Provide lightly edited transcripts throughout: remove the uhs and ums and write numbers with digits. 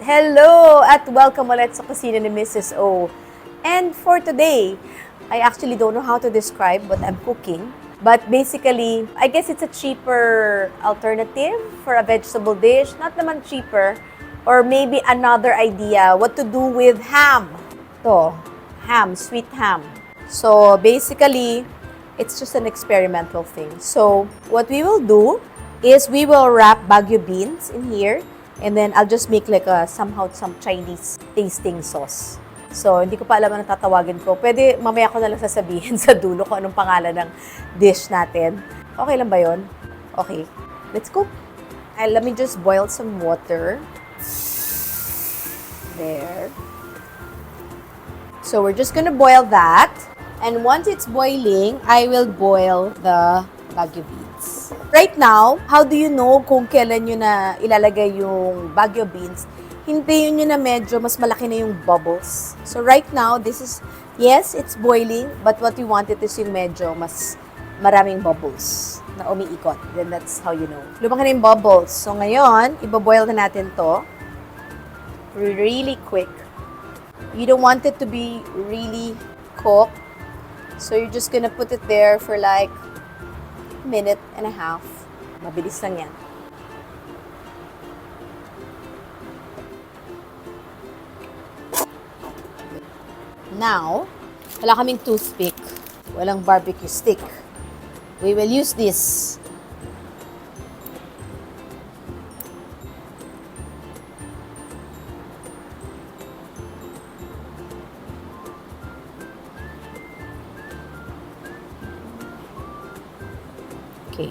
Hello at welcome ulit sa kusina ni Mrs. O. And for today, I actually don't know how to describe what I'm cooking. But basically, I guess it's a cheaper alternative for a vegetable dish. Not naman cheaper. Or maybe another idea what to do with ham. To, ham, sweet ham. So basically, it's just an experimental thing. So what we will do is we will wrap Baguio beans in here. And then, I'll just make like somehow some Chinese tasting sauce. So, hindi ko pa alam anong tatawagin ko. Pwede, mamaya ko na lang sasabihin sa dulo kung anong pangalan ng dish natin. Okay lang ba yun? Okay. Let's cook. And let me just boil some water. There. So, we're just gonna boil that. And once it's boiling, I will boil the Baguio beans. Right now, how do you know kung kailan nyo na ilalagay yung Baguio beans? Hintayin nyo na medyo mas malaki na yung bubbles. So right now, this is, yes, it's boiling, but what we want it is yung medyo mas maraming bubbles na umiikot. Then that's how you know. Lumaki na yung bubbles. So ngayon, ibaboil na natin to. Really quick. You don't want it to be really cooked. So you're just gonna put it there for like minute and a half. Mabilis lang yan. Now, wala kaming toothpick. Walang barbecue stick. We will use this. Okay.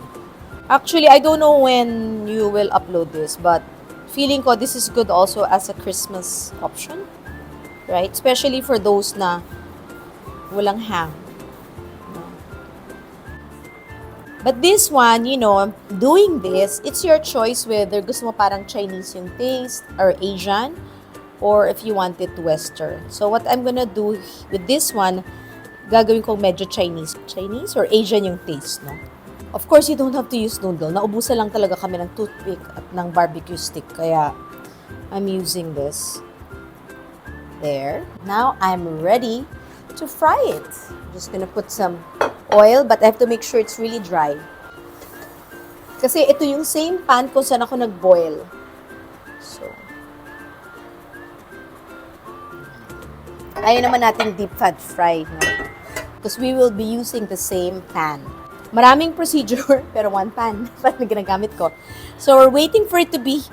Actually, I don't know when you will upload this, but feeling ko this is good also as a Christmas option, right? Especially for those na walang ham. But this one, you know, doing this, it's your choice whether gusto mo parang Chinese yung taste or Asian, or if you want it Western. So what I'm gonna do with this one, gagawin kong medyo Chinese or Asian yung taste, no? Of course, you don't have to use noodle. Naubusan lang talaga kami ng toothpick at ng barbecue stick. Kaya, I'm using this. There. Now, I'm ready to fry it. I'm just gonna put some oil, but I have to make sure it's really dry. Kasi ito yung same pan kung saan ako nag-boil. So, ayaw naman natin deep fat fry, no? Because we will be using the same pan. Maraming procedure, pero one pan. Parang ginagamit ko. So, we're waiting for it to be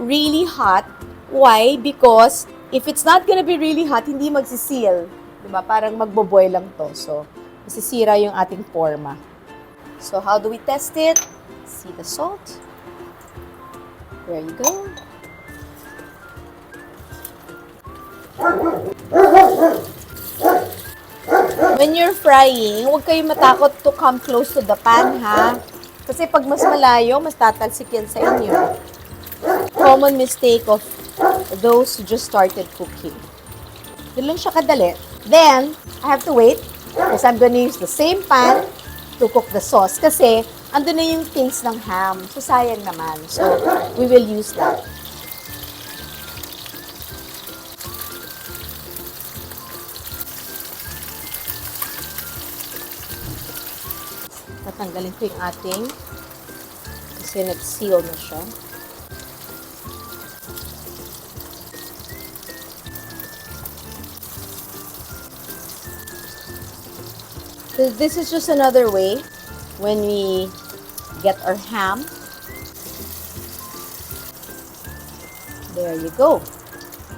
really hot. Why? Because if it's not gonna be really hot, hindi magsisil. Diba? Parang magbo-boil lang to. So, masisira yung ating forma. So, how do we test it? See the salt. There you go. When you're frying, huwag kayong matakot to come close to the pan, ha? Kasi pag mas malayo, mas tatalsik yan sa inyo. Common mistake of those who just started cooking. Doon lang siya kadali. Then, I have to wait because I'm gonna use the same pan to cook the sauce. Kasi, andun na yung taste ng ham. So, sayang naman. So, we will use that. Tatanggalin ko yung ating kasi nag-seal na siya. So this is just another way when we get our ham. There you go.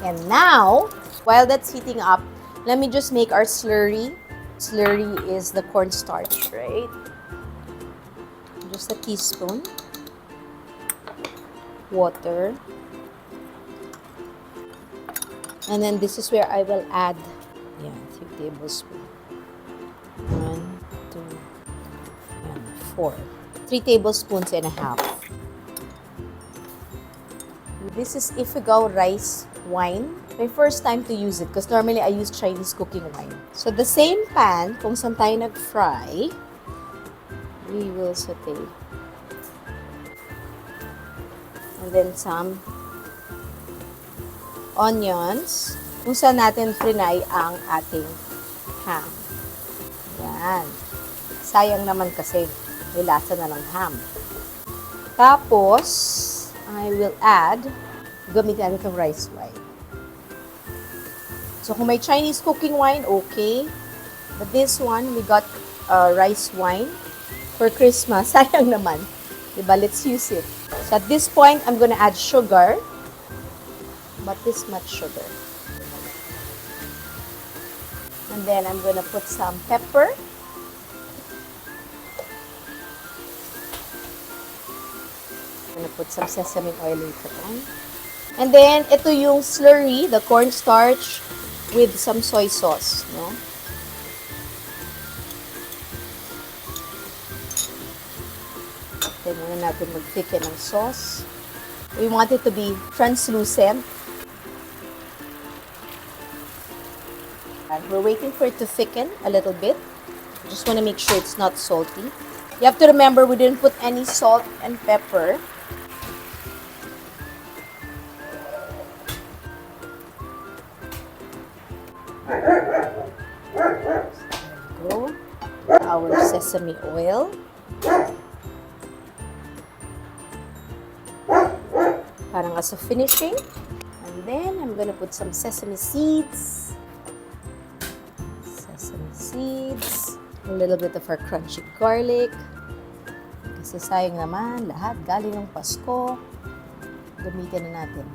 And now, while that's heating up, let me just make our slurry. Slurry is the cornstarch, right? Just a teaspoon. Water. And then this is where I will add 3 tablespoons. 1, 2, and 4. 3 tablespoons and a half. This is Ifugao rice wine. My first time to use it because normally I use Chinese cooking wine. So the same pan kung saan tayo nag-fry, we will saute. And then some onions, kung saan natin frinay ang ating ham. Yan. Sayang naman kasi may lasa na ng ham. Tapos, I will add, gamitin natin itong rice wine. So, kung may Chinese cooking wine, okay. But this one, we got rice wine for Christmas. Sayang naman. Diba? Let's use it. So, at this point, I'm gonna add sugar. But this much sugar. And then, I'm gonna put some pepper. I'm gonna put some sesame oil later on. And then, ito yung slurry, the cornstarch with some soy sauce, no? Then, muna natin mag-thicken ng sauce. We want it to be translucent. And we're waiting for it to thicken a little bit. Just want to make sure it's not salty. You have to remember, we didn't put any salt and pepper. Go. Our sesame oil. Parang as a finishing. And then, I'm gonna put some sesame seeds. Sesame seeds. A little bit of our crunchy garlic. Kasi sayang naman, lahat galing ng Pasko. Gamitin na natin.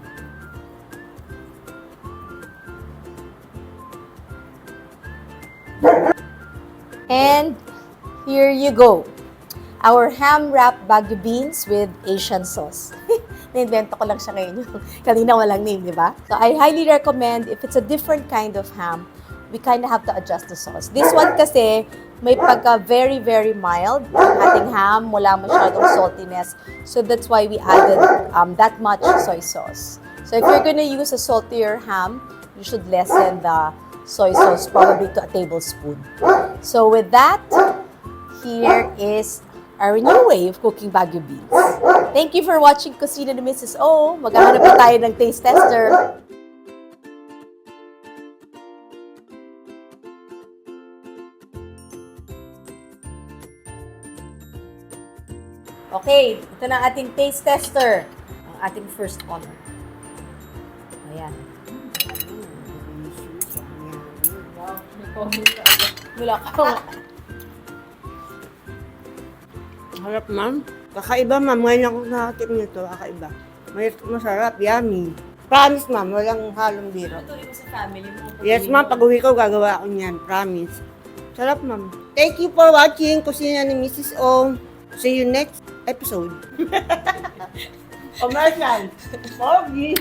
And here you go. Our ham wrap Baguio Beans with Asian sauce. Na-invento ko lang siya ngayon. Kanina walang name, di ba? So I highly recommend, if it's a different kind of ham, we kind of have to adjust the sauce. This one kasi, may pagka very, very mild. Ang ating ham, wala masyadong saltiness. So that's why we added that much soy sauce. So if you're gonna use a saltier ham, you should lessen the soy sauce probably to a tablespoon. So with that, here is our new way of cooking Baguio beans. Thank you for watching Kusina ni Mrs. O. Maghahanap pa tayo ng taste tester. Okay, ito na ang ating taste tester. Ang ating first honor. Ayan. Wala ka. Harap, ma'am. Kakaiba, ma'am. Ngayon ako nakatim nito. Kakaiba. Masarap. Yummy. Promise, ma'am. Walang halong biro. Tuloy mo sa family mo. Yes, ma'am. Pag-uwi ko, gagawa ko niyan. Promise. Sarap, ma'am. Thank you for watching Kusina ni Mrs. O. See you next episode. Commercial. Pogi.